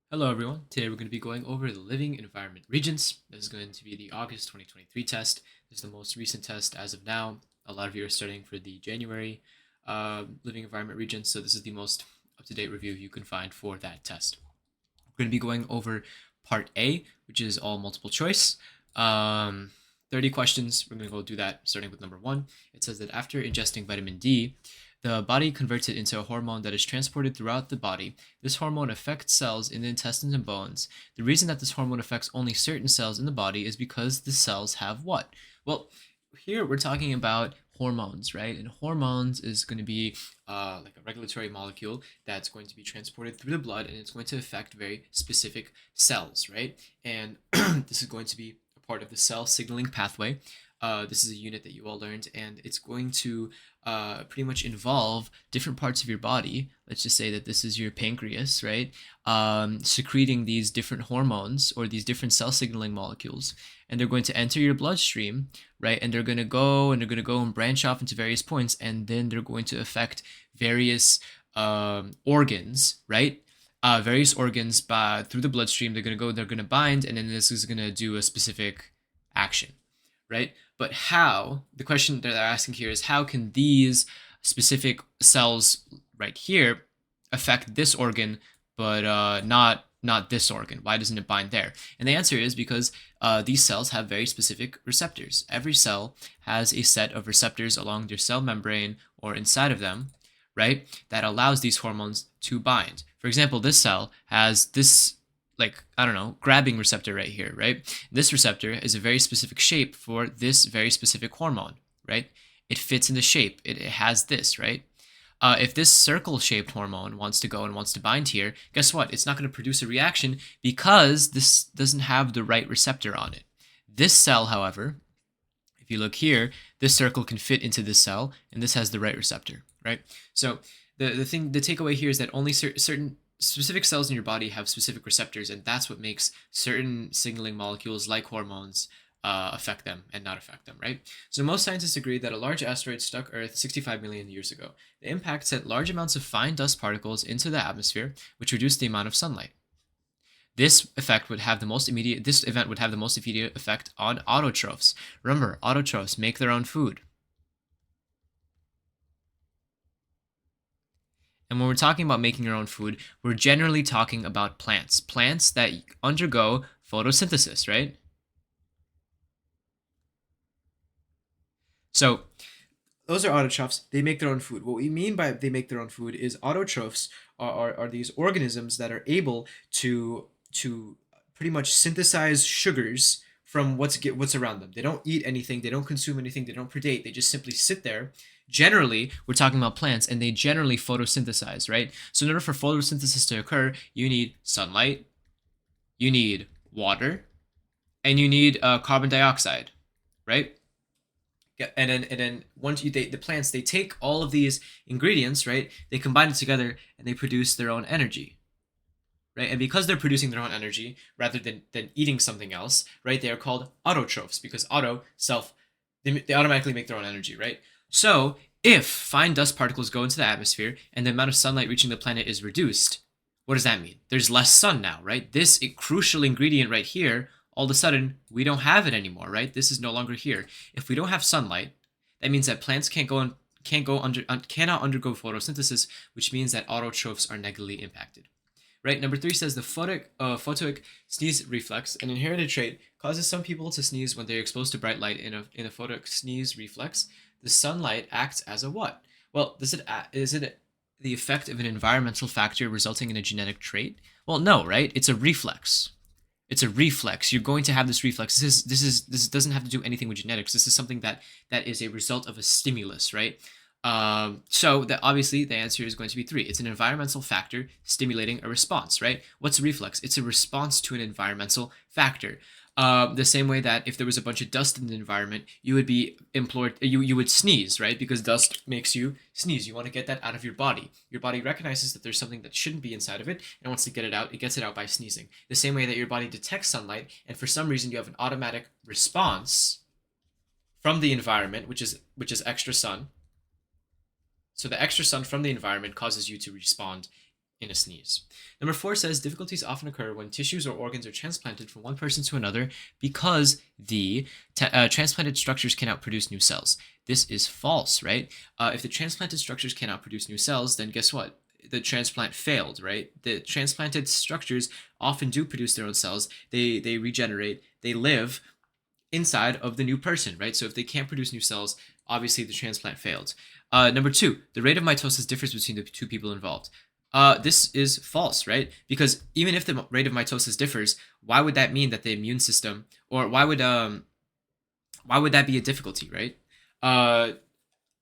Hello everyone, today we're going to be going over the living environment Regents. This is going to be the August 2023 test. This is the most recent test as of now. A lot of you are studying for the January living environment Regents, so this is the most up-to-date review you can find for that test. We're going to be going over part A, which is all multiple choice. 30 questions, we're going to go do that starting with number 1. It says that after ingesting vitamin D, the body converts it into a hormone that is transported throughout the body. This hormone affects cells in the intestines and bones. The reason that this hormone affects only certain cells in the body is because the cells have what? Well, here we're talking about hormones, right? And hormones is going to be like a regulatory molecule that's going to be transported through the blood, and it's going to affect very specific cells, right? And this is going to be a part of the cell signaling pathway. This is a unit that you all learned, and it's going to pretty much involve different parts of your body. Let's just say that this is your pancreas, right? Secreting these different hormones or these different cell signaling molecules, and they're going to enter your bloodstream, right? And they're going to go and branch off into various points, and then they're going to affect various organs, right? Various organs through the bloodstream. They're going to bind, and then this is going to do a specific action, right? But how, the question that they're asking here is, how can these specific cells right here affect this organ, but not this organ? Why doesn't it bind there? And the answer is because these cells have very specific receptors. Every cell has a set of receptors along their cell membrane or inside of them, right, that allows these hormones to bind. For example, this cell has this, like, I don't know, grabbing receptor right here, right? This receptor is a very specific shape for this very specific hormone, right? It fits in the shape. It has this, right? If this circle-shaped hormone wants to go and wants to bind here, guess what? It's not going to produce a reaction because this doesn't have the right receptor on it. This cell, however, if you look here, this circle can fit into this cell, and this has the right receptor, right? So the takeaway here is that only certain specific cells in your body have specific receptors, and that's what makes certain signaling molecules like hormones affect them and not affect them, right? So most scientists agree that a large asteroid struck Earth 65 million years ago. The impact sent large amounts of fine dust particles into the atmosphere, which reduced the amount of sunlight. This event would have the most immediate effect on autotrophs. Remember, autotrophs make their own food. And when we're talking about making your own food, we're generally talking about plants. Plants that undergo photosynthesis, right? So those are autotrophs. They make their own food. What we mean by they make their own food is autotrophs are these organisms that are able to pretty much synthesize sugars from what's around them. They don't eat anything, they don't consume anything, they don't predate. They just simply sit there. Generally, we're talking about plants, and they generally photosynthesize, right? So in order for photosynthesis to occur, you need sunlight, you need water, and you need carbon dioxide, right? Yeah, and then once the plants, they take all of these ingredients, right? They combine it together and they produce their own energy, right? And because they're producing their own energy rather than eating something else, right? They are called autotrophs because they automatically make their own energy, right? So if fine dust particles go into the atmosphere and the amount of sunlight reaching the planet is reduced, what does that mean? There's less sun now, right? This crucial ingredient right here, all of a sudden, we don't have it anymore, right? This is no longer here. If we don't have sunlight, that means that plants cannot undergo photosynthesis, which means that autotrophs are negatively impacted. Right, number 3 says the photic sneeze reflex, an inherited trait, causes some people to sneeze when they're exposed to bright light. In a photic sneeze reflex, the sunlight acts as a what? Well, is it the effect of an environmental factor resulting in a genetic trait? Well, no, right? It's a reflex. It's a reflex. You're going to have this reflex. This doesn't have to do anything with genetics. This is something that is a result of a stimulus, right? So that obviously the answer is going to be 3. It's an environmental factor stimulating a response, right? What's a reflex? It's a response to an environmental factor. The same way that if there was a bunch of dust in the environment, you would be you would sneeze, right? Because dust makes you sneeze. You want to get that out of your body. Your body recognizes that there's something that shouldn't be inside of it and wants to get it out. It gets it out by sneezing. The same way that your body detects sunlight, and for some reason you have an automatic response from the environment, which is extra sun. So the extra sun from the environment causes you to respond in a sneeze. Number 4 says difficulties often occur when tissues or organs are transplanted from one person to another because the transplanted structures cannot produce new cells. This is false, right? If the transplanted structures cannot produce new cells, then guess what? The transplant failed, right? The transplanted structures often do produce their own cells. They regenerate. They live inside of the new person, right? So if they can't produce new cells, obviously the transplant failed. Number 2, the rate of mitosis differs between the two people involved. This is false, right? Because even if the rate of mitosis differs, why would that mean that the immune system, or why would that be a difficulty, right? Uh,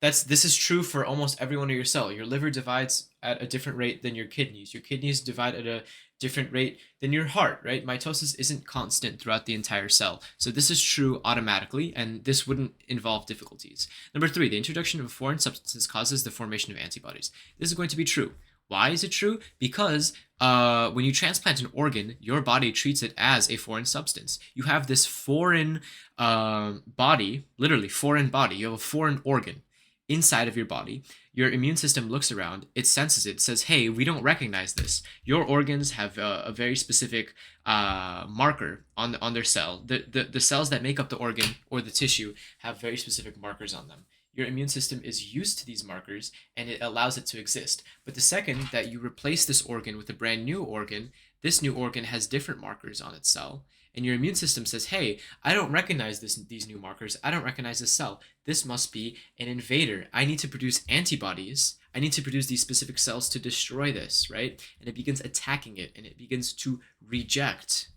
this is true for almost every one of your cell. Your liver divides at a different rate than your kidneys. Your kidneys divide at a different rate than your heart, right? Mitosis isn't constant throughout the entire cell. So this is true automatically, and this wouldn't involve difficulties. Number 3, the introduction of foreign substances causes the formation of antibodies. This is going to be true. Why is it true? Because when you transplant an organ, your body treats it as a foreign substance. You have this foreign body, literally foreign body. You have a foreign organ inside of your body. Your immune system looks around, it senses it, says, hey, we don't recognize this. Your organs have a very specific marker on their cell. The cells that make up the organ or the tissue have very specific markers on them. Your immune system is used to these markers and it allows it to exist. But the second that you replace this organ with a brand new organ, this new organ has different markers on its cell. And your immune system says, hey, I don't recognize these new markers. I don't recognize this cell. This must be an invader. I need to produce antibodies. I need to produce these specific cells to destroy this, right? And it begins attacking it, and it begins to reject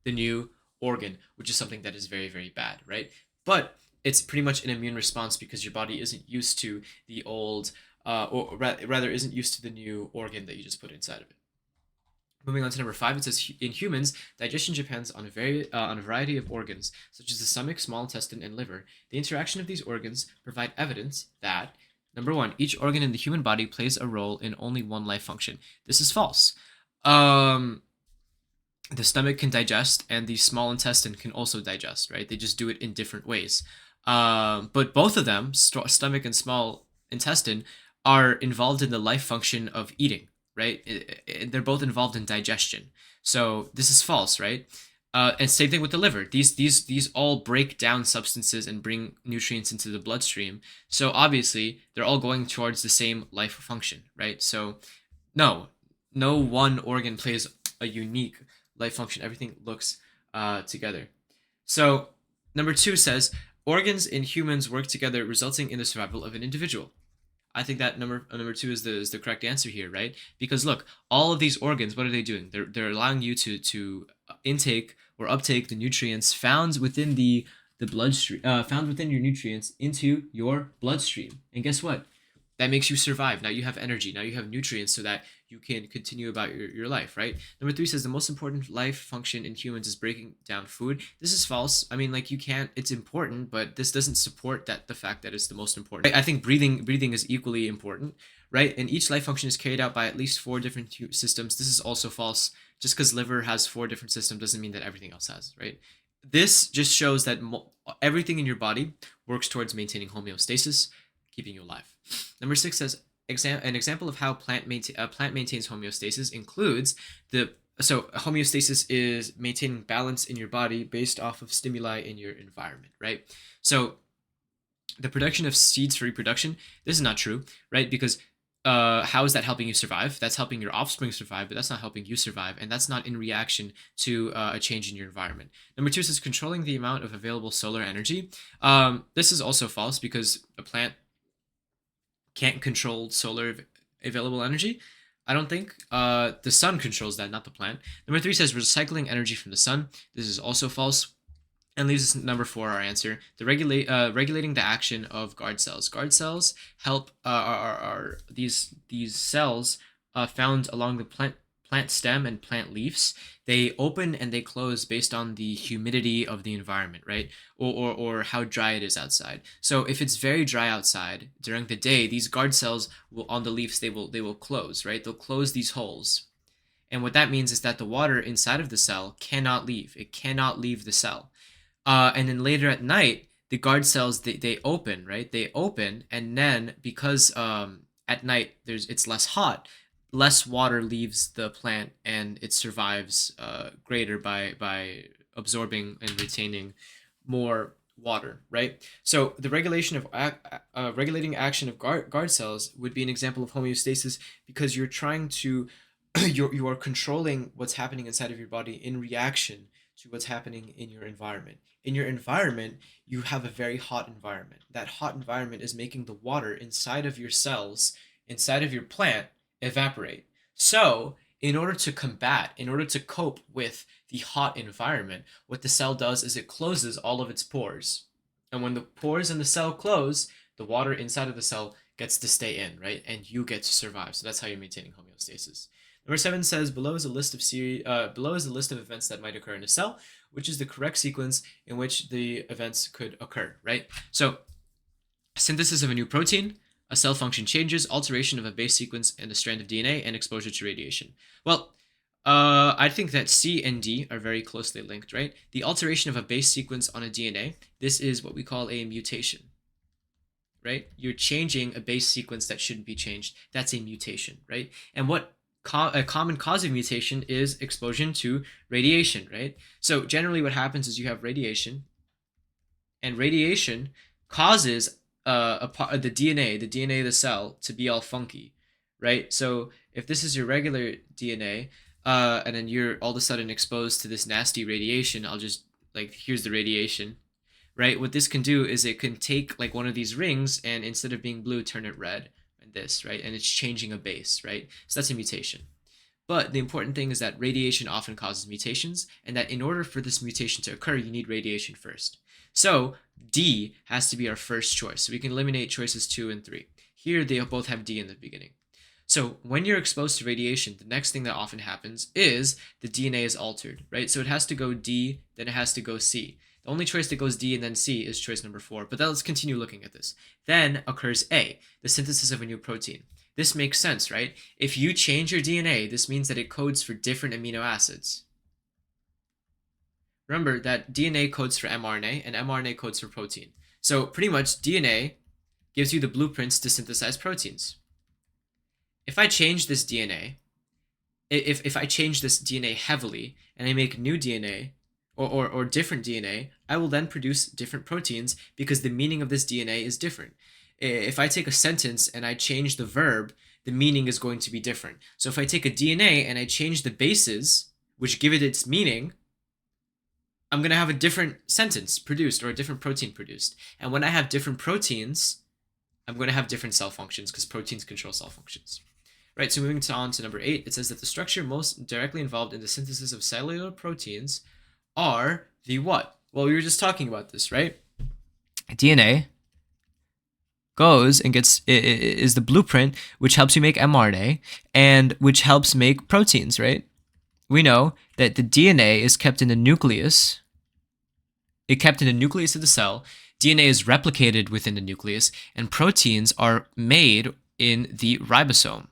the new organ, which is something that is very, very bad, right? But it's pretty much an immune response because your body isn't used to the old, or rather isn't used to the new organ that you just put inside of it. Moving on to number 5, it says in humans, digestion depends on a variety of organs, such as the stomach, small intestine, and liver. The interaction of these organs provide evidence that, number 1, each organ in the human body plays a role in only one life function. This is false. The stomach can digest, and the small intestine can also digest, right? They just do it in different ways. But both of them, stomach and small intestine, are involved in the life function of eating, right? They're both involved in digestion. So this is false, right? And same thing with the liver. These all break down substances and bring nutrients into the bloodstream. So obviously they're all going towards the same life function, right? So no one organ plays a unique life function. Everything looks together. So number 2 says organs in humans work together, resulting in the survival of an individual. I think that number 2 is the correct answer here, right? Because look, all of these organs, what are they doing? They're allowing you to intake or uptake the nutrients found within the bloodstream, found within your nutrients into your bloodstream. And guess what? That makes you survive. Now you have energy. Now you have nutrients so that you can continue about your life, right? Number 3 says the most important life function in humans is breaking down food. This is false. I mean, like you can't, it's important, but this doesn't support that the fact that it's the most important. I think breathing is equally important, right? And each life function is carried out by at least 4 different systems. This is also false. Just because liver has 4 different systems doesn't mean that everything else has, right? This just shows that everything in your body works towards maintaining homeostasis, keeping you alive. Number 6 says an example of how plant maintains homeostasis includes so homeostasis is maintaining balance in your body based off of stimuli in your environment, right? So the production of seeds for reproduction, this is not true, right? Because how is that helping you survive? That's helping your offspring survive, but that's not helping you survive, and that's not in reaction to a change in your environment. Number 2 says controlling the amount of available solar energy. This is also false because a plant can't control solar available energy. I don't think. The sun controls that, not the plant. Number 3 says recycling energy from the sun. This is also false. And leaves us number 4, our answer. Regulating the action of guard cells. Guard cells help are these cells found along the plant stem and plant leaves. They open and they close based on the humidity of the environment, right? Or how dry it is outside. So if it's very dry outside during the day, these guard cells will on the leaves they will close, right? They'll close these holes. And what that means is that the water inside of the cell cannot leave. It cannot leave the cell. And then later at night, the guard cells they open, right? They open, and then because at night it's less hot, less water leaves the plant and it survives greater by absorbing and retaining more water, right? So the regulation of regulating action of guard cells would be an example of homeostasis, because you're trying to you are controlling what's happening inside of your body in reaction to what's happening in your environment. In your environment, you have a very hot environment. That hot environment is making the water inside of your cells, inside of your plant, evaporate. So, in order to cope with the hot environment, what the cell does is it closes all of its pores. And when the pores in the cell close, the water inside of the cell gets to stay in, right? And you get to survive. So that's how you're maintaining homeostasis. Number 7 says below is a list of events that might occur in a cell, which is the correct sequence in which the events could occur, right? So synthesis of a new protein, a cell function changes, alteration of a base sequence in a strand of DNA, and exposure to radiation. Well, I think that C and D are very closely linked, right? The alteration of a base sequence on a DNA, this is what we call a mutation, right? You're changing a base sequence that shouldn't be changed. That's a mutation, right? And what a common cause of mutation is exposure to radiation, right? So generally what happens is you have radiation, and radiation causes the DNA of the cell to be all funky, right? So if this is your regular DNA, and then you're all of a sudden exposed to this nasty radiation, I'll just, like, here's the radiation, right? What this can do is it can take like one of these rings and instead of being blue, turn it red, and this, right? And it's changing a base, right? So that's a mutation. But the important thing is that radiation often causes mutations, and that in order for this mutation to occur, you need radiation first. So D has to be our first choice. So we can eliminate choices 2 and 3. Here they both have D in the beginning. So when you're exposed to radiation, the next thing that often happens is the DNA is altered, right? So it has to go D, then it has to go C. The only choice that goes D and then C is choice number 4, but let's continue looking at this. Then occurs A, the synthesis of a new protein. This makes sense, right? If you change your DNA, this means that it codes for different amino acids. Remember that DNA codes for mRNA and mRNA codes for protein. So pretty much DNA gives you the blueprints to synthesize proteins. If I change this DNA, if I change this DNA heavily and I make new DNA or different DNA, I will then produce different proteins because the meaning of this DNA is different. If I take a sentence and I change the verb, the meaning is going to be different. So if I take a DNA and I change the bases, which give it its meaning, I'm going to have a different sentence produced or a different protein produced. And when I have different proteins, I'm going to have different cell functions because proteins control cell functions. Right, so moving on to number 8, it says that the structure most directly involved in the synthesis of cellular proteins are the what? Well, we were just talking about this, right? DNA goes and is the blueprint which helps you make mRNA and which helps make proteins, right? We know that the DNA is kept in the nucleus. It's kept in the nucleus of the cell. DNA is replicated within the nucleus, and proteins are made in the ribosome.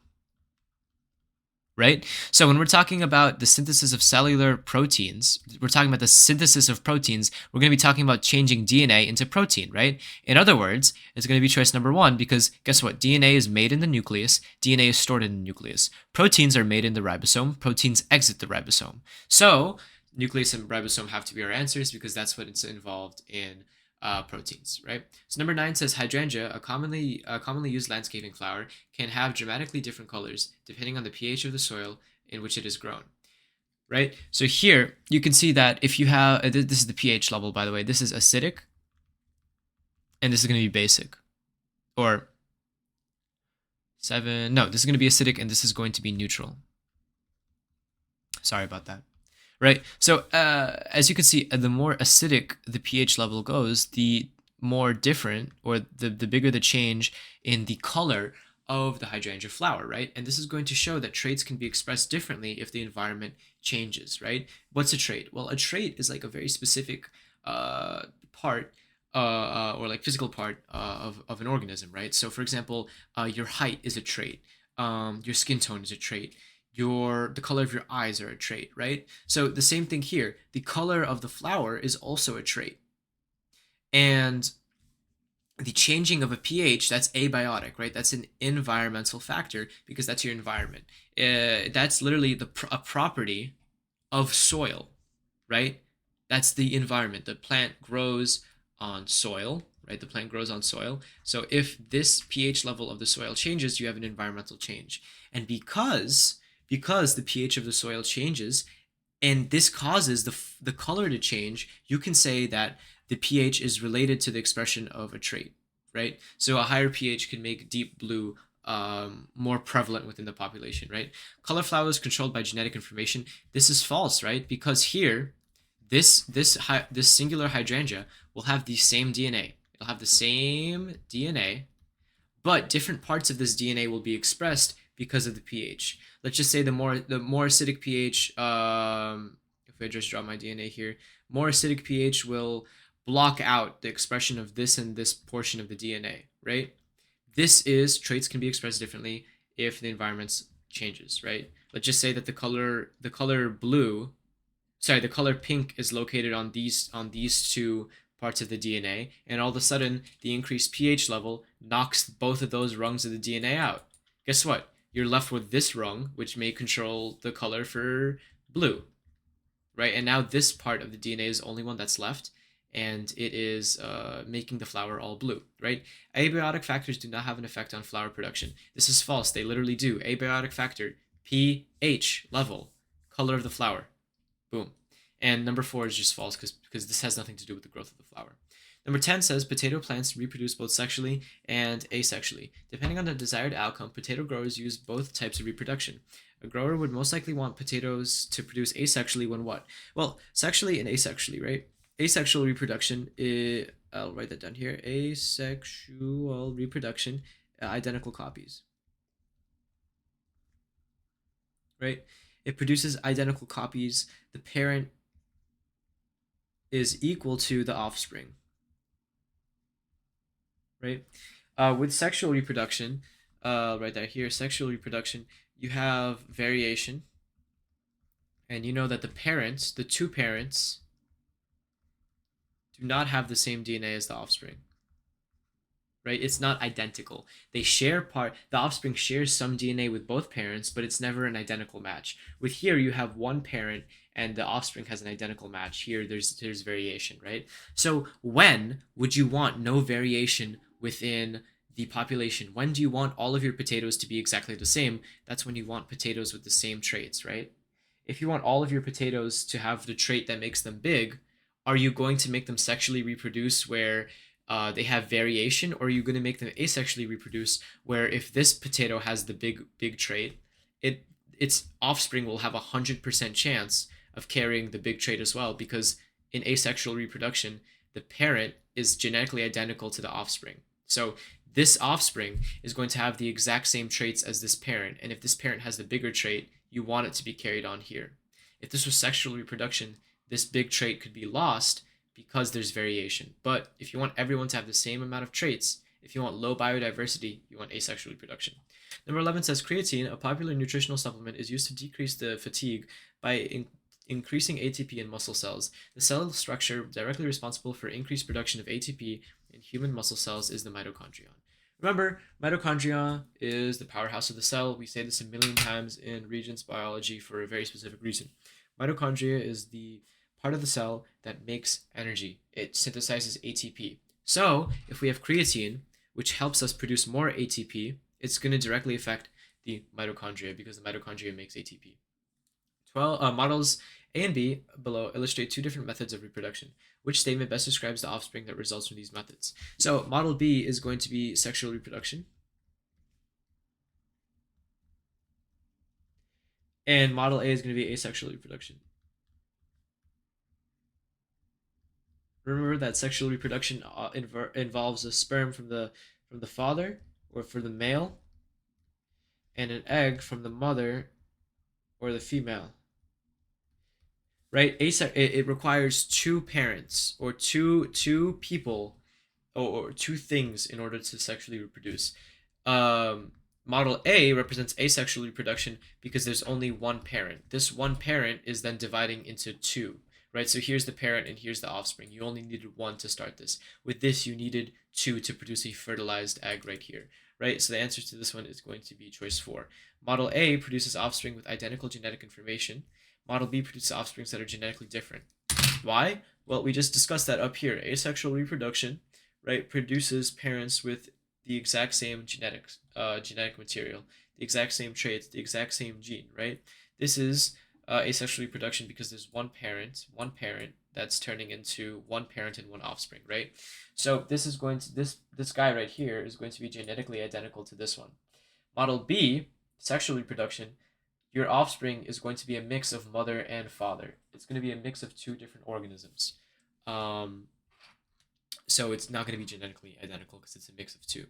Right? So when we're talking about the synthesis of cellular proteins, we're talking about the synthesis of proteins, we're going to be talking about changing DNA into protein, right? In other words, it's going to be choice number 1 because guess what? DNA is made in the nucleus, DNA is stored in the nucleus. Proteins are made in the ribosome, proteins exit the ribosome. So nucleus and ribosome have to be our answers because that's what it's involved in proteins, right? So number 9 says hydrangea, a commonly used landscaping flower, can have dramatically different colors depending on the pH of the soil in which it is grown, right? So here you can see that if you have, this is the pH level, by the way, this is acidic, and this is going to be basic, or 7, no, this is going to be acidic, and this is going to be neutral. Sorry about that. Right, so as you can see, the more acidic the pH level goes, the more different, or the bigger the change in the color of the hydrangea flower, right? And this is going to show that traits can be expressed differently if the environment changes, right? What's a trait? Well, a trait is like a very specific part or like physical part of an organism, right? So for example, your height is a trait, your skin tone is a trait, the color of your eyes are a trait, right? So the same thing here, the color of the flower is also a trait. And the changing of a pH, that's abiotic, right? That's an environmental factor because that's your environment. That's literally a property of soil, right? That's the environment. The plant grows on soil, right? The plant grows on soil. So if this pH level of the soil changes, you have an environmental change. And because the pH of the soil changes, and this causes the color to change, you can say that the pH is related to the expression of a trait, right? So a higher pH can make deep blue more prevalent within the population, right? Color flow is controlled by genetic information. This is false, right? Because here, this singular hydrangea will have the same DNA. It'll have the same DNA, but different parts of this DNA will be expressed because of the pH. Let's just say the more acidic pH, if I just draw my DNA here, more acidic pH will block out the expression of this and this portion of the DNA, right? Traits can be expressed differently if the environment changes, right? Let's just say that the color pink is located on these two parts of the DNA, and all of a sudden the increased pH level knocks both of those rungs of the DNA out. Guess what? You're left with this rung, which may control the color for blue, right? And now this part of the DNA is the only one that's left, and it is making the flower all blue, right? Abiotic factors do not have an effect on flower production. This is false. They literally do. Abiotic factor, pH level, color of the flower. Boom. And number 4 is just false because this has nothing to do with the growth of the flower. Number 10 says potato plants reproduce both sexually and asexually. Depending on the desired outcome, potato growers use both types of reproduction. A grower would most likely want potatoes to produce asexually when what? Well, sexually and asexually, right? Asexual reproduction is, I'll write that down here. Asexual reproduction, identical copies. Right? It produces identical copies. The parent is equal to the offspring. Right? With sexual reproduction, right there here, sexual reproduction, you have variation. And you know that the two parents, do not have the same DNA as the offspring. Right? It's not identical. The offspring shares some DNA with both parents, but it's never an identical match. With here, you have one parent and the offspring has an identical match. Here, there's variation, right? So when would you want no variation within the population? When do you want all of your potatoes to be exactly the same? That's when you want potatoes with the same traits, right? If you want all of your potatoes to have the trait that makes them big, are you going to make them sexually reproduce where they have variation, or are you going to make them asexually reproduce where if this potato has the big trait, its offspring will have 100% chance of carrying the big trait as well, because in asexual reproduction the parent is genetically identical to the offspring. So this offspring is going to have the exact same traits as this parent, and if this parent has the bigger trait, you want it to be carried on here. If this was sexual reproduction, this big trait could be lost because there's variation. But if you want everyone to have the same amount of traits, if you want low biodiversity, you want asexual reproduction. Number 11 says creatine, a popular nutritional supplement, is used to decrease the fatigue by increasing ATP in muscle cells. The cell structure directly responsible for increased production of ATP in human muscle cells is the mitochondrion. Remember, mitochondria is the powerhouse of the cell. We say this a million times in Regents biology for a very specific reason. Mitochondria is the part of the cell that makes energy. It synthesizes ATP. So if we have creatine, which helps us produce more ATP, it's going to directly affect the mitochondria because the mitochondria makes ATP. Models A and B below illustrate two different methods of reproduction. Which statement best describes the offspring that results from these methods? So model B is going to be sexual reproduction. And model A is going to be asexual reproduction. Remember that sexual reproduction involves a sperm from the father, or for the male, and an egg from the mother or the female. Right? It requires two parents or two people or two things in order to sexually reproduce. Model A represents asexual reproduction because there's only one parent. This one parent is then dividing into two, right? So here's the parent and here's the offspring. You only needed one to start this. With this, you needed two to produce a fertilized egg right here, right? So the answer to this one is going to be choice 4. Model A produces offspring with identical genetic information. Model B produces offsprings that are genetically different. Why? Well, we just discussed that up here. Asexual reproduction, right, produces parents with the exact same genetic material, the exact same traits, the exact same gene, right? This is asexual reproduction because there's one parent that's turning into one parent and one offspring, right? So this is going to this guy right here is going to be genetically identical to this one. Model B, sexual reproduction, your offspring is going to be a mix of mother and father. It's going to be a mix of two different organisms. Um, so it's not going to be genetically identical because it's a mix of two.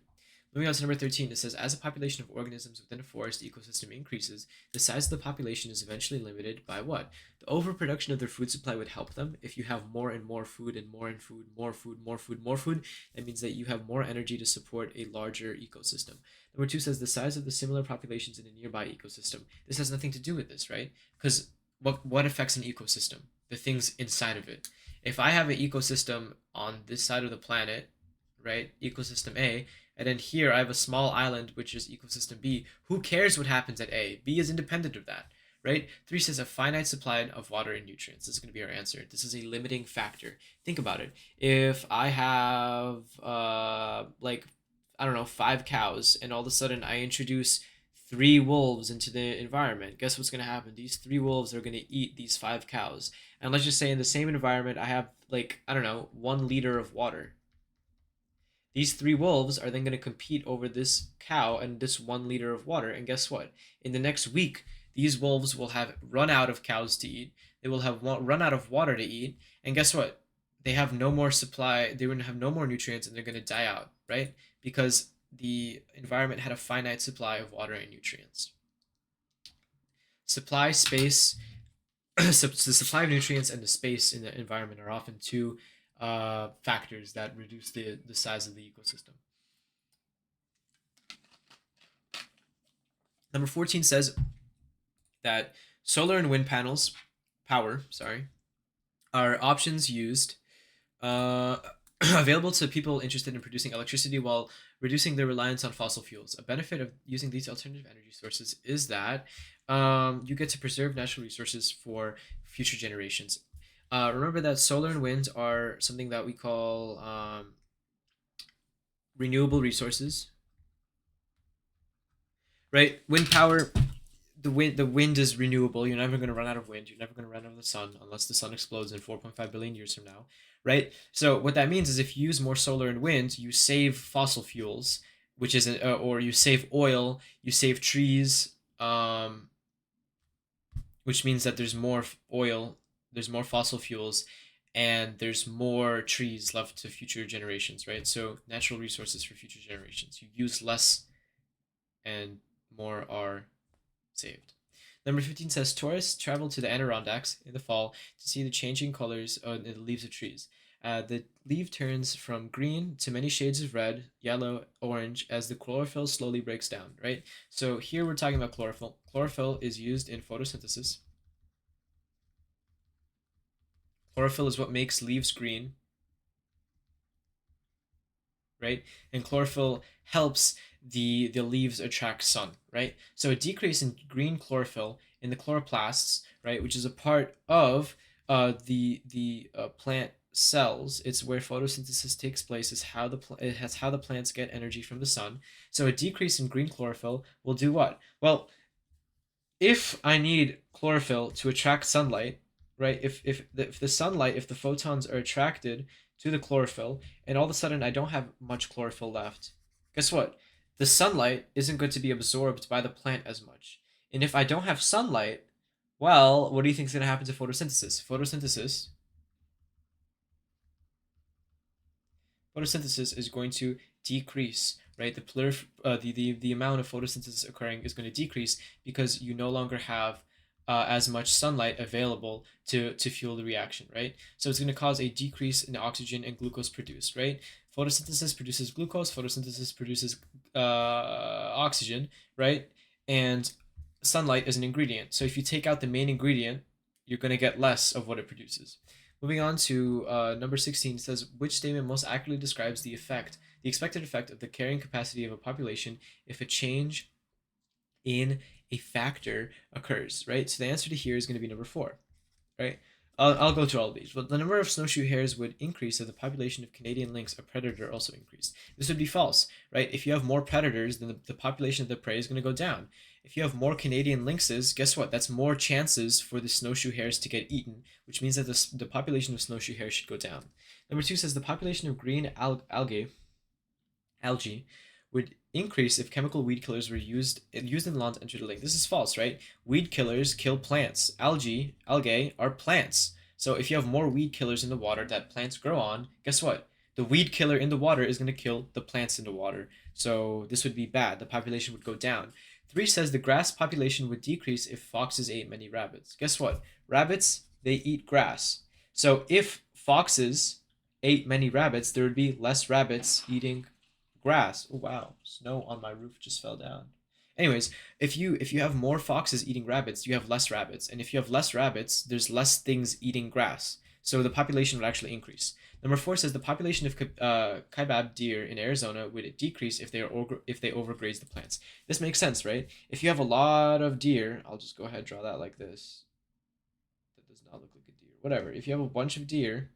Moving on to number 13, it says, as a population of organisms within a forest ecosystem increases, the size of the population is eventually limited by what? The overproduction of their food supply would help them. If you have more and more food and more and food, more food, more food, more food, that means that you have more energy to support a larger ecosystem. Number 2 says the size of the similar populations in a nearby ecosystem. This has nothing to do with this, right? Because what affects an ecosystem? The things inside of it. If I have an ecosystem on this side of the planet, right, ecosystem A, and then here I have a small island, which is ecosystem B. Who cares what happens at A? B is independent of that, right? 3 says a finite supply of water and nutrients. This is going to be our answer. This is a limiting factor. Think about it. If I have, like, I don't know, 5 cows, and all of a sudden I introduce 3 wolves into the environment, guess what's going to happen? These 3 wolves are going to eat these 5 cows. And let's just say in the same environment, I have, like, I don't know, 1 liter of water. These 3 wolves are then going to compete over this cow and this 1 liter of water. And guess what? In the next week, these wolves will have run out of cows to eat. They will have run out of water to eat. And guess what? They have no more supply. They will have no more nutrients and they're going to die out, right? Because the environment had a finite supply of water and nutrients. Supply, space, the supply of nutrients and the space in the environment are often two factors that reduce the size of the ecosystem. Number 14 says that solar and wind panels, are options used available to people interested in producing electricity while reducing their reliance on fossil fuels. A benefit of using these alternative energy sources is that you get to preserve natural resources for future generations. Remember that solar and wind are something that we call renewable resources, right? Wind power, the wind is renewable. You're never going to run out of wind. You're never going to run out of the sun unless the sun explodes in 4.5 billion years from now, right? So what that means is if you use more solar and wind, you save fossil fuels, which is or you save oil, you save trees, which means that there's more oil, there's more fossil fuels, and there's more trees left to future generations, right? So natural resources for future generations. You use less and more are saved. Number 15 says tourists travel to the Adirondacks in the fall to see the changing colors in the leaves of trees. The leaf turns from green to many shades of red, yellow, orange as the chlorophyll slowly breaks down, right? So here we're talking about chlorophyll. Chlorophyll is used in photosynthesis. Chlorophyll is what makes leaves green, right? And chlorophyll helps the leaves attract sun, right? So a decrease in green chlorophyll in the chloroplasts, right, which is a part of the plant cells. It's where photosynthesis takes place. Is how the plants get energy from the sun. So a decrease in green chlorophyll will do what? Well, if I need chlorophyll to attract sunlight, right? If the sunlight, if the photons are attracted to the chlorophyll, and all of a sudden I don't have much chlorophyll left, guess what? The sunlight isn't going to be absorbed by the plant as much. And if I don't have sunlight, well, what do you think is going to happen to photosynthesis? Photosynthesis is going to decrease, right? The amount of photosynthesis occurring is going to decrease because you no longer have as much sunlight available to fuel the reaction, right? So it's going to cause a decrease in oxygen and glucose produced, right? Photosynthesis produces glucose, photosynthesis produces oxygen, right? And sunlight is an ingredient. So if you take out the main ingredient, you're going to get less of what it produces. Moving on to number 16 says, which statement most accurately describes the expected effect of the carrying capacity of a population if a change in a factor occurs, right? So the answer to here is going to be number 4, right? I'll go through all of these. But the number of snowshoe hares would increase if the population of Canadian lynx, a predator, also increased. This would be false, right? If you have more predators, then the population of the prey is going to go down. If you have more Canadian lynxes, guess what? That's more chances for the snowshoe hares to get eaten, which means that the population of snowshoe hares should go down. Number 2 says the population of green algae would increase if chemical weed killers were used in the lawn to enter the lake. This is false, right? Weed killers kill plants. Algae are plants. So if you have more weed killers in the water that plants grow on, guess what? The weed killer in the water is going to kill the plants in the water. So this would be bad. The population would go down. 3 says the grass population would decrease if foxes ate many rabbits. Guess what? Rabbits, they eat grass. So if foxes ate many rabbits, there would be less rabbits eating grass. Oh wow, snow on my roof just fell down. Anyways, if you have more foxes eating rabbits, you have less rabbits, and if you have less rabbits, there's less things eating grass. So the population would actually increase. Number 4 says the population of kaibab deer in Arizona would decrease if they overgraze the plants. This makes sense, right? If you have a lot of deer, I'll just go ahead and draw that like this. That does not look like a deer. Whatever. If you have a bunch of deer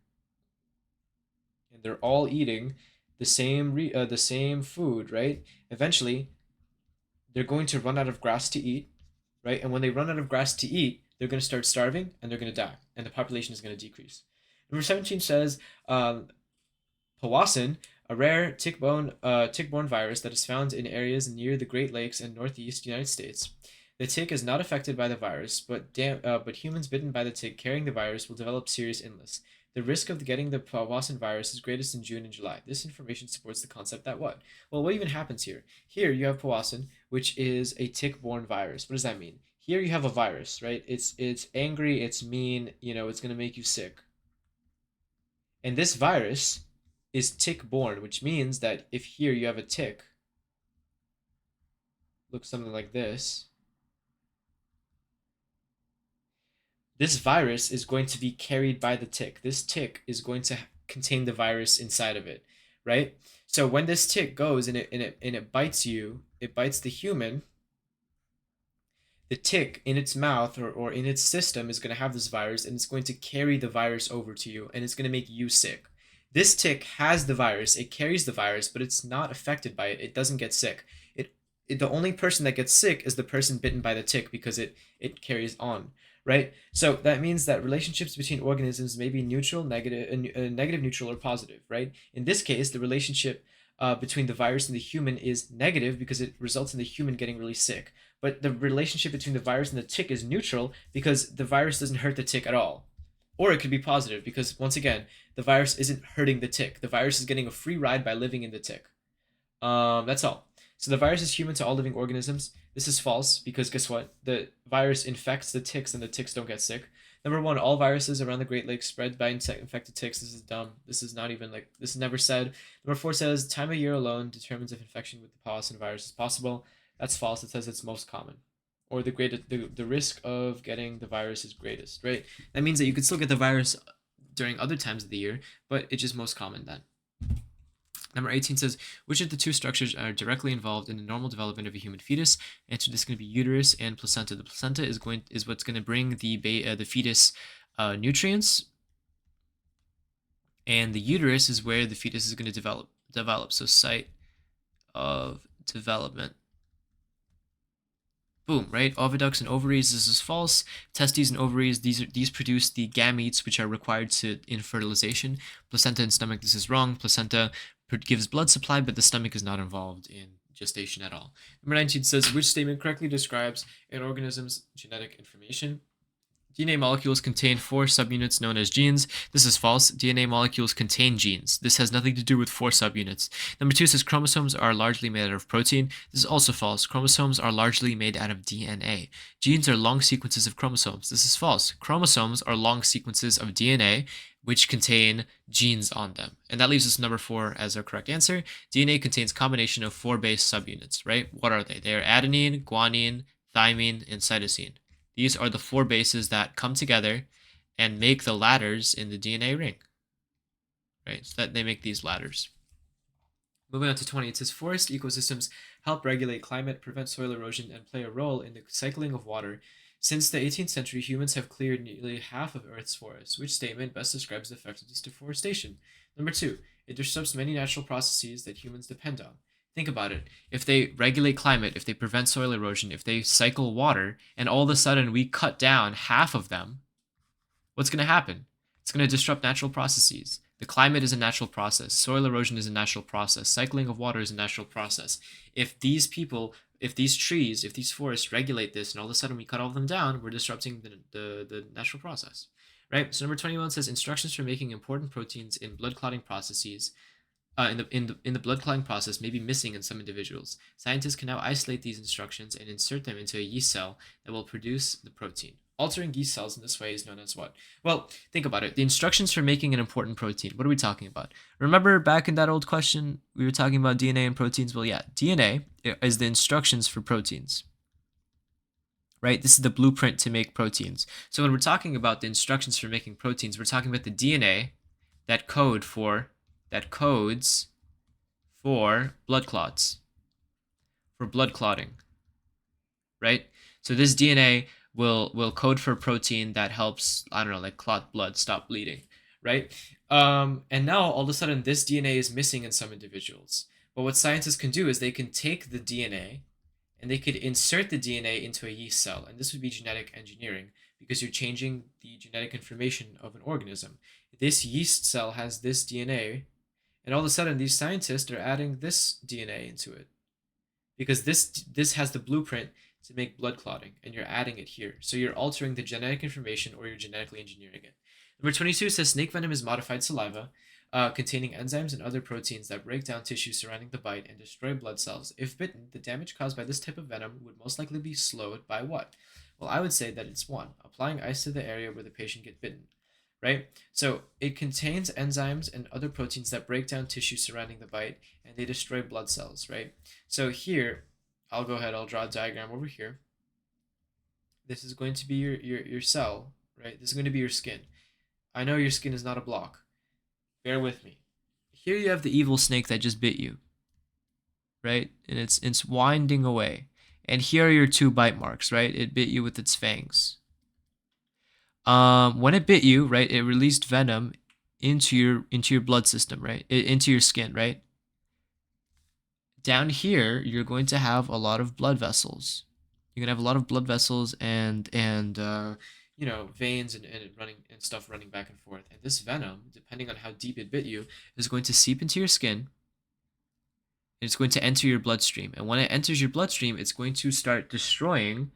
and they're all eating the same food, right? Eventually, they're going to run out of grass to eat, right? And when they run out of grass to eat, they're going to start starving and they're going to die, and the population is going to decrease. Number 17 says, Powassan, a rare tick-borne virus that is found in areas near the Great Lakes and Northeast United States. The tick is not affected by the virus, but humans bitten by the tick carrying the virus will develop serious illness. The risk of getting the Powassan virus is greatest in June and July. This information supports the concept that what? Well, what even happens here? Here you have Powassan, which is a tick-borne virus. What does that mean? Here you have a virus, right? It's angry, it's mean, it's going to make you sick. And this virus is tick-borne, which means that if here you have a tick, looks something like this, this virus is going to be carried by the tick. This tick is going to contain the virus inside of it, right? So when this tick goes and it bites you, it bites the human, the tick in its mouth or in its system is going to have this virus, and it's going to carry the virus over to you, and it's going to make you sick. This tick has the virus, it carries the virus, but it's not affected by it. It doesn't get sick. The only person that gets sick is the person bitten by the tick because it carries on. Right? So that means that relationships between organisms may be neutral, negative, neutral, or positive, right? In this case, the relationship between the virus and the human is negative because it results in the human getting really sick. But the relationship between the virus and the tick is neutral because the virus doesn't hurt the tick at all. Or it could be positive because, once again, the virus isn't hurting the tick. The virus is getting a free ride by living in the tick. That's all. So the virus is human to all living organisms. This is false because guess what? The virus infects the ticks and the ticks don't get sick. Number 1, all viruses around the Great Lakes spread by infected ticks. This is dumb. This is not even this is never said. Number 4 says time of year alone determines if infection with the Powassan virus is possible. That's false. It says it's most common. Or the risk of getting the virus is greatest, right? That means that you could still get the virus during other times of the year, but it's just most common then. Number 18 says, which of the two structures are directly involved in the normal development of a human fetus? Answer, this is going to be uterus and placenta. The placenta is what's going to bring the fetus nutrients, and the uterus is where the fetus is going to develop. So site of development. Boom, right? Oviducts and ovaries, this is false. Testes and ovaries, these produce the gametes which are required in fertilization. Placenta and stomach, this is wrong. Placenta gives blood supply, but the stomach is not involved in gestation at all. Number 19 says, which statement correctly describes an organism's genetic information? DNA molecules contain 4 subunits known as genes. This is false. DNA molecules contain genes. This has nothing to do with 4 subunits. Number 2 says chromosomes are largely made out of protein. This is also false. Chromosomes are largely made out of DNA. Genes are long sequences of chromosomes. This is false. Chromosomes are long sequences of DNA which contain genes on them. And that leaves us number 4 as our correct answer. DNA contains a combination of 4 base subunits, right? What are they? They are adenine, guanine, thymine, and cytosine. These are the 4 bases that come together and make the ladders in the DNA ring, right? So that they make these ladders. Moving on to 20, it says forest ecosystems help regulate climate, prevent soil erosion, and play a role in the cycling of water. Since the 18th century, humans have cleared nearly half of Earth's forests. Which statement best describes the effects of this deforestation? Number 2, it disrupts many natural processes that humans depend on. Think about it. If they regulate climate, if they prevent soil erosion, if they cycle water, and all of a sudden we cut down half of them, what's going to happen? It's going to disrupt natural processes. The climate is a natural process. Soil erosion is a natural process. Cycling of water is a natural process. If these people, if these trees, if these forests regulate this and all of a sudden we cut all of them down, we're disrupting the natural process, right? So number 21 says instructions for making important proteins in blood clotting processes in the blood clotting process may be missing in some individuals. Scientists can now isolate these instructions and insert them into a yeast cell that will produce the protein. Altering yeast cells in this way is known as what? Well, think about it. The instructions for making an important protein. What are we talking about? Remember back in that old question, we were talking about DNA and proteins? Well, yeah, DNA is the instructions for proteins, right? This is the blueprint to make proteins. So when we're talking about the instructions for making proteins, we're talking about the DNA that codes for blood clots, for blood clotting, right? So this DNA will code for a protein that helps, I don't know, like clot blood, stop bleeding, right? And now all of a sudden this DNA is missing in some individuals. But what scientists can do is they can take the DNA and they could insert the DNA into a yeast cell. And this would be genetic engineering because you're changing the genetic information of an organism. This yeast cell has this DNA, and all of a sudden these scientists are adding this DNA into it because this has the blueprint to make blood clotting, and you're adding it here. So you're altering the genetic information, or you're genetically engineering it. Number 22 says snake venom is modified saliva containing enzymes and other proteins that break down tissue surrounding the bite and destroy blood cells. If bitten, the damage caused by this type of venom would most likely be slowed by what? Well, I would say that it's 1, applying ice to the area where the patient get bitten, right? So it contains enzymes and other proteins that break down tissue surrounding the bite and they destroy blood cells, right? So here, I'll go ahead, I'll draw a diagram over here. This is going to be your cell, right? This is going to be your skin. I know your skin is not a block. Bear with me. Here you have the evil snake that just bit you, right? And it's winding away. And here are your 2 bite marks, right? It bit you with its fangs. When it bit you, right, it released venom into your blood system, right? Into your skin, right? Down here, you're going to have a lot of blood vessels. You're gonna have a lot of blood vessels and you know, veins and running and stuff running back and forth. And this venom, depending on how deep it bit you, is going to seep into your skin. It's going to enter your bloodstream, and when it enters your bloodstream, it's going to start destroying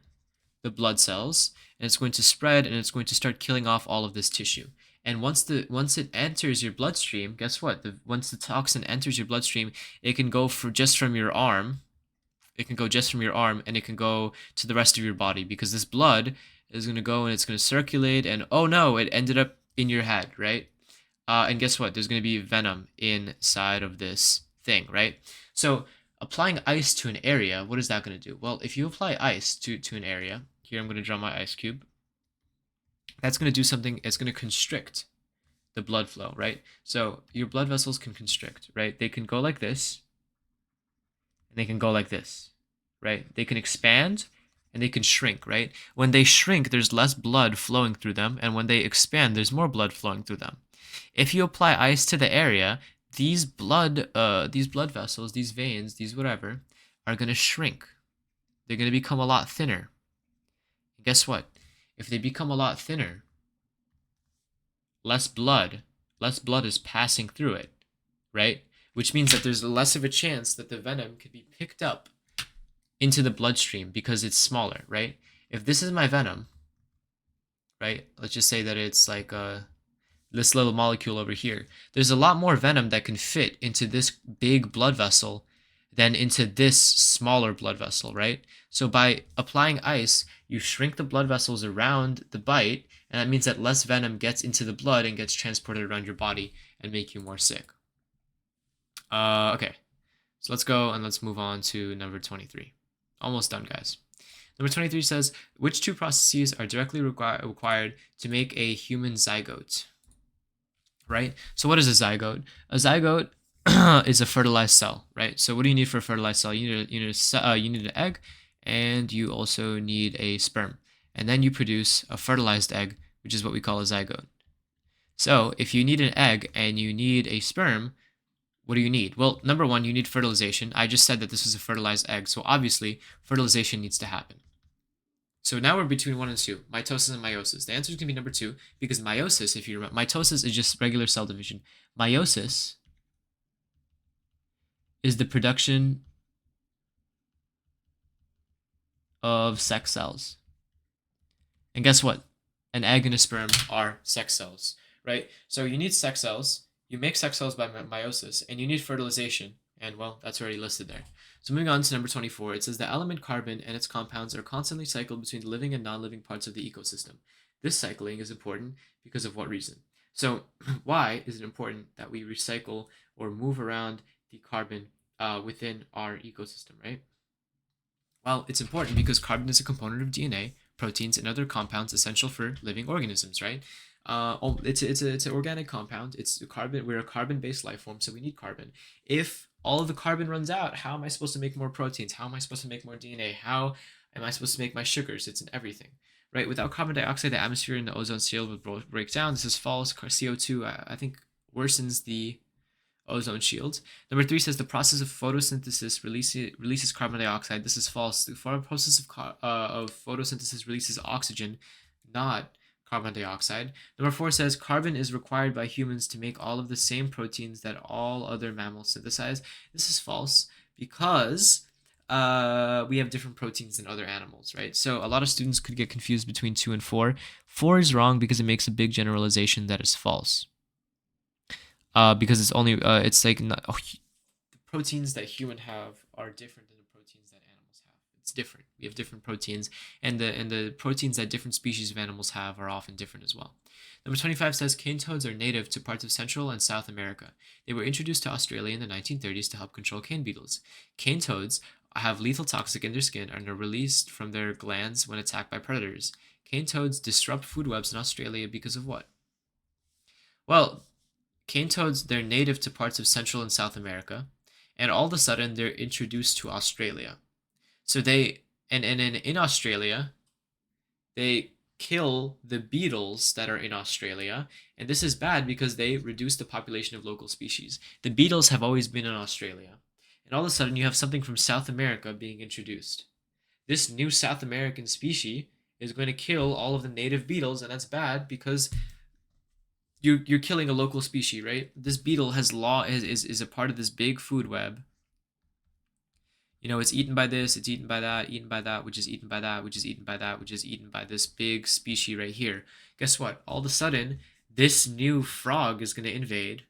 the blood cells, and it's going to spread, and it's going to start killing off all of this tissue. And once it enters your bloodstream, guess what? Once the toxin enters your bloodstream, it can go just from your arm. It can go just from your arm, and it can go to the rest of your body because this blood is going to go and it's going to circulate. And oh no, it ended up in your head, right? And guess what? There's going to be venom inside of this thing, right? So applying ice to an area, what is that going to do? Well, if you apply ice to an area, here I'm going to draw my ice cube. That's going to do something. It's going to constrict the blood flow, right? So your blood vessels can constrict, right? They can go like this, and they can go like this, right? They can expand and they can shrink, right? When they shrink, there's less blood flowing through them, and when they expand, there's more blood flowing through them. If you apply ice to the area, these blood vessels, these veins, these whatever, are going to shrink. They're going to become a lot thinner. And guess what? If they become a lot thinner, less blood is passing through it, right? Which means that there's less of a chance that the venom could be picked up into the bloodstream because it's smaller, right? If this is my venom, right? Let's just say that it's like this little molecule over here. There's a lot more venom that can fit into this big blood vessel than into this smaller blood vessel, right? So by applying ice, you shrink the blood vessels around the bite, and that means that less venom gets into the blood and gets transported around your body and make you more sick. Okay, so let's go and let's move on to number 23. Almost done, guys. Number 23 says, which two processes are directly required to make a human zygote? Right? So what is a zygote? A zygote is a fertilized cell, right? So what do you need for a fertilized cell? You need an egg, and you also need a sperm. And then you produce a fertilized egg, which is what we call a zygote. So if you need an egg and you need a sperm, what do you need? Well, number one, you need fertilization. I just said that this was a fertilized egg, so obviously fertilization needs to happen. So now we're between 1 and 2, mitosis and meiosis. The answer is going to be number 2, because meiosis, if you remember, mitosis is just regular cell division. Meiosis is the production of sex cells. And guess what? An egg and a sperm are sex cells, right? So you need sex cells, you make sex cells by meiosis, and you need fertilization. And well, that's already listed there. So moving on to number 24, it says the element carbon and its compounds are constantly cycled between the living and non-living parts of the ecosystem. This cycling is important because of what reason? So why is it important that we recycle or move around the carbon within our ecosystem, right? Well, it's important because carbon is a component of DNA, proteins, and other compounds essential for living organisms, right? It's an organic compound. It's a carbon. We're a carbon-based life form, so we need carbon. If all of the carbon runs out, how am I supposed to make more proteins? How am I supposed to make more DNA? How am I supposed to make my sugars? It's in everything, right? Without carbon dioxide, the atmosphere and the ozone shield would break down. This is false. CO2, I think, worsens the ozone shield. Number 3 says the process of photosynthesis releases carbon dioxide. This is false. The process of photosynthesis releases oxygen, not carbon dioxide. Number 4 says carbon is required by humans to make all of the same proteins that all other mammals synthesize. This is false because we have different proteins than other animals, right? So a lot of students could get confused between 2 and 4. 4 is wrong because it makes a big generalization that is false. Because it's only it's like not, the proteins that humans have are different than the proteins that animals have. It's different. We have different proteins, and the proteins that different species of animals have are often different as well. Number 25 says cane toads are native to parts of Central and South America. They were introduced to Australia in the 1930s to help control cane beetles. Cane toads have lethal toxic in their skin and are released from their glands when attacked by predators. Cane toads disrupt food webs in Australia because of what? Well, cane toads, they're native to parts of Central and South America, and all of a sudden they're introduced to Australia. So in Australia, they kill the beetles that are in Australia, and this is bad because they reduce the population of local species. The beetles have always been in Australia, and all of a sudden you have something from South America being introduced. This new South American species is going to kill all of the native beetles, and that's bad because you're killing a local species, right? This beetle is a part of this big food web. You know, it's eaten by this, it's eaten by that, which is eaten by that, which is eaten by that, which is eaten by this big species right here. Guess what? All of a sudden, this new frog is going to invade,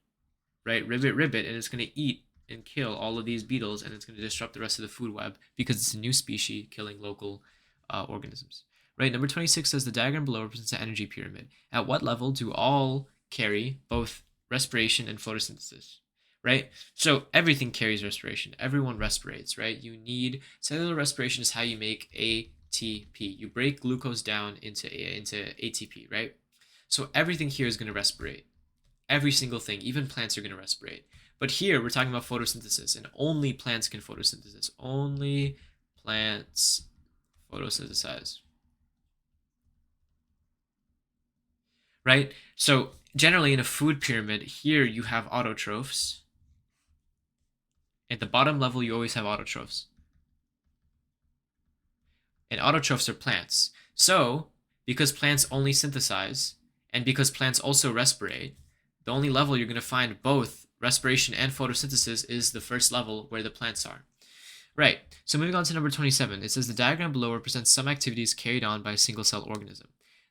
right? Ribbit, and it's going to eat and kill all of these beetles, and it's going to disrupt the rest of the food web because it's a new species killing local organisms. Right, number 26 says the diagram below represents an energy pyramid. At what level do all carry both respiration and photosynthesis, right? So everything carries respiration. Everyone respirates, right? You need cellular respiration is how you make ATP. You break glucose down into ATP, right? So everything here is going to respirate. Every single thing, even plants are going to respirate. But here we're talking about photosynthesis, and only plants can photosynthesis. Only plants photosynthesize. Right? So generally in a food pyramid, here you have autotrophs. At the bottom level, you always have autotrophs. And autotrophs are plants. So, because plants only synthesize, and because plants also respirate, the only level you're going to find both respiration and photosynthesis is the first level where the plants are. Right, so moving on to number 27, it says the diagram below represents some activities carried on by a single-cell organism.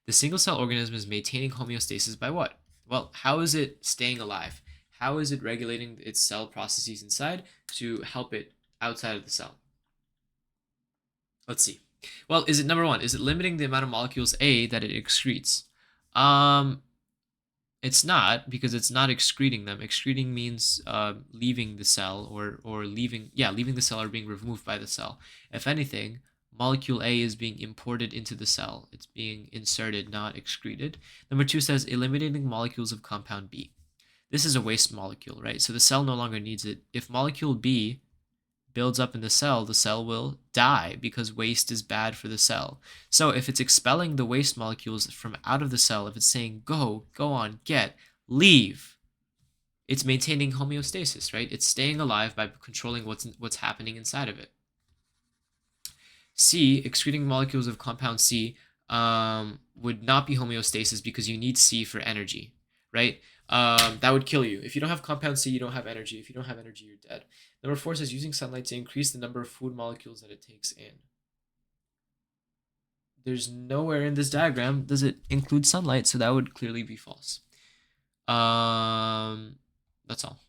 The single-cell organism is maintaining homeostasis by what? Well, how is it staying alive? How is it regulating its cell processes inside to help it outside of the cell? Let's see. Well, is it number 1? Is it limiting the amount of molecules A that it excretes? It's not, because it's not excreting them. Excreting means leaving the cell or leaving the cell or being removed by the cell. If anything, molecule A is being imported into the cell. It's being inserted, not excreted. Number 2 says eliminating molecules of compound B. This is a waste molecule, right? So the cell no longer needs it. If molecule B builds up in the cell will die because waste is bad for the cell. So if it's expelling the waste molecules from out of the cell, if it's saying go on, get, leave, it's maintaining homeostasis, right? It's staying alive by controlling what's happening inside of it. C, excreting molecules of compound C would not be homeostasis because you need C for energy, right? That would kill you. If you don't have compound C, you don't have energy. If you don't have energy, you're dead. Number 4 says using sunlight to increase the number of food molecules that it takes in. There's nowhere in this diagram does it include sunlight, so that would clearly be false. That's all.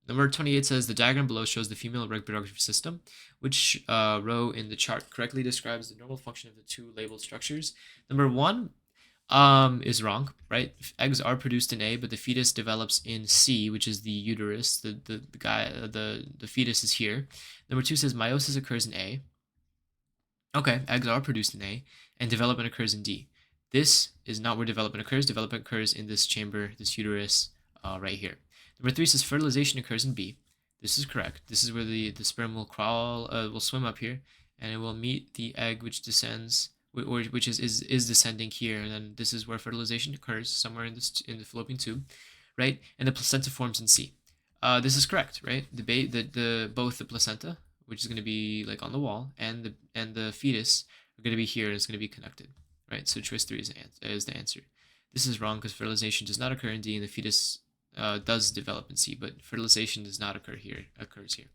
Number 28 says the diagram below shows the female reproductive system, which row in the chart correctly describes the normal function of the two labeled structures. Number 1 is wrong, right? Eggs are produced in A, but the fetus develops in C, which is the uterus. The fetus is here. Number 2 says meiosis occurs in A. Okay, eggs are produced in A, and development occurs in D. This is not where development occurs. Development occurs in this chamber, this uterus, right here. Number 3 says fertilization occurs in B. This is correct. This is where the sperm will crawl, will swim up here, and it will meet the egg, which descends, or which is descending here, and then this is where fertilization occurs, somewhere in the fallopian tube, right? And the placenta forms in C. This is correct, right? Both the placenta, which is going to be like on the wall, and the fetus are going to be here, and it's going to be connected, right? So choice 3 is the answer. This is wrong because fertilization does not occur in D, and the fetus does develop in C, but fertilization does not occur here. Occurs here.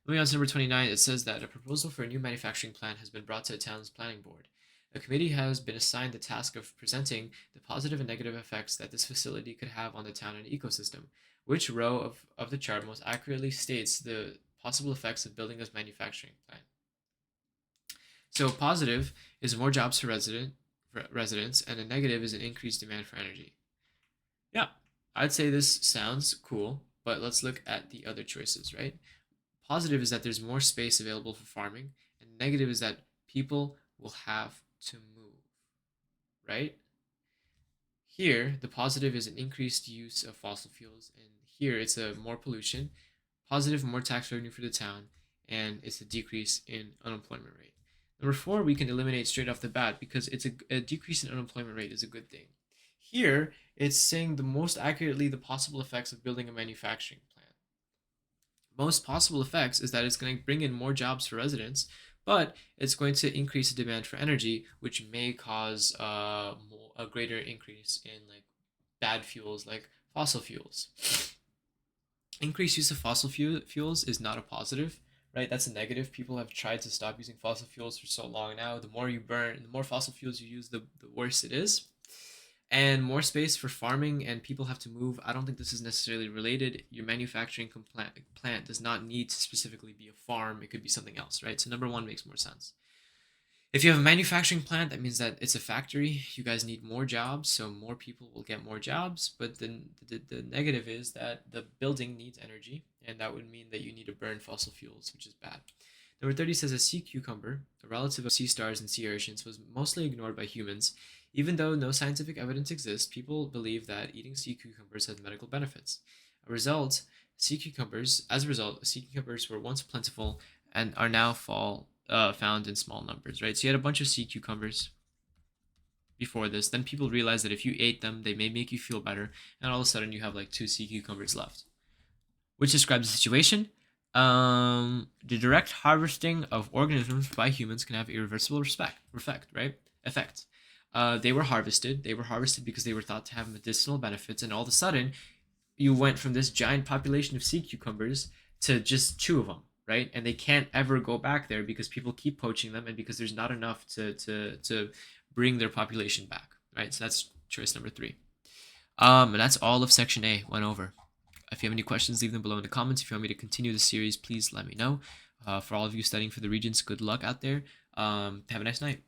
Moving on to number 29, it says that a proposal for a new manufacturing plant has been brought to a town's planning board. A committee has been assigned the task of presenting the positive and negative effects that this facility could have on the town and ecosystem. Which row of the chart most accurately states the possible effects of building this manufacturing plant? So positive is more jobs for residents, and a negative is an increased demand for energy. Yeah, I'd say this sounds cool, but let's look at the other choices, right? Positive is that there's more space available for farming, and negative is that people will have to move, right? Here, the positive is an increased use of fossil fuels, and here it's a more pollution. Positive, more tax revenue for the town, and it's a decrease in unemployment rate. Number 4, we can eliminate straight off the bat because it's a decrease in unemployment rate is a good thing. Here, it's saying the most accurately the possible effects of building a manufacturing plant. Most possible effects is that it's going to bring in more jobs for residents, but it's going to increase the demand for energy, which may cause a greater increase in like bad fuels like fossil fuels. Increased use of fossil fuels is not a positive, right? That's a negative. People have tried to stop using fossil fuels for so long now. The more you burn, the more fossil fuels you use, the worse it is. And more space for farming, and people have to move. I don't think this is necessarily related. Your manufacturing plant does not need to specifically be a farm. It could be something else, right? So number 1 makes more sense. If you have a manufacturing plant, that means that it's a factory. You guys need more jobs, so more people will get more jobs. But then the negative is that the building needs energy, and that would mean that you need to burn fossil fuels, which is bad. Number 30 says a sea cucumber, a relative of sea stars and sea urchins, was mostly ignored by humans. Even though no scientific evidence exists, people believe that eating sea cucumbers has medical benefits. As a result, sea cucumbers were once plentiful and are now found in small numbers, right? So you had a bunch of sea cucumbers before this. Then people realized that if you ate them, they may make you feel better, and all of a sudden you have like 2 sea cucumbers left. Which describes the situation. The direct harvesting of organisms by humans can have irreversible effect, right? Effects. They were harvested because they were thought to have medicinal benefits, and all of a sudden you went from this giant population of sea cucumbers to just 2 of them, right? And they can't ever go back there because people keep poaching them, and because there's not enough to bring their population back, right? So that's choice number 3. And that's all of section A went over. If you have any questions, leave them below in the comments. If you want me to continue the series, please let me know. For all of you studying for the Regents, good luck out there. Have a nice night.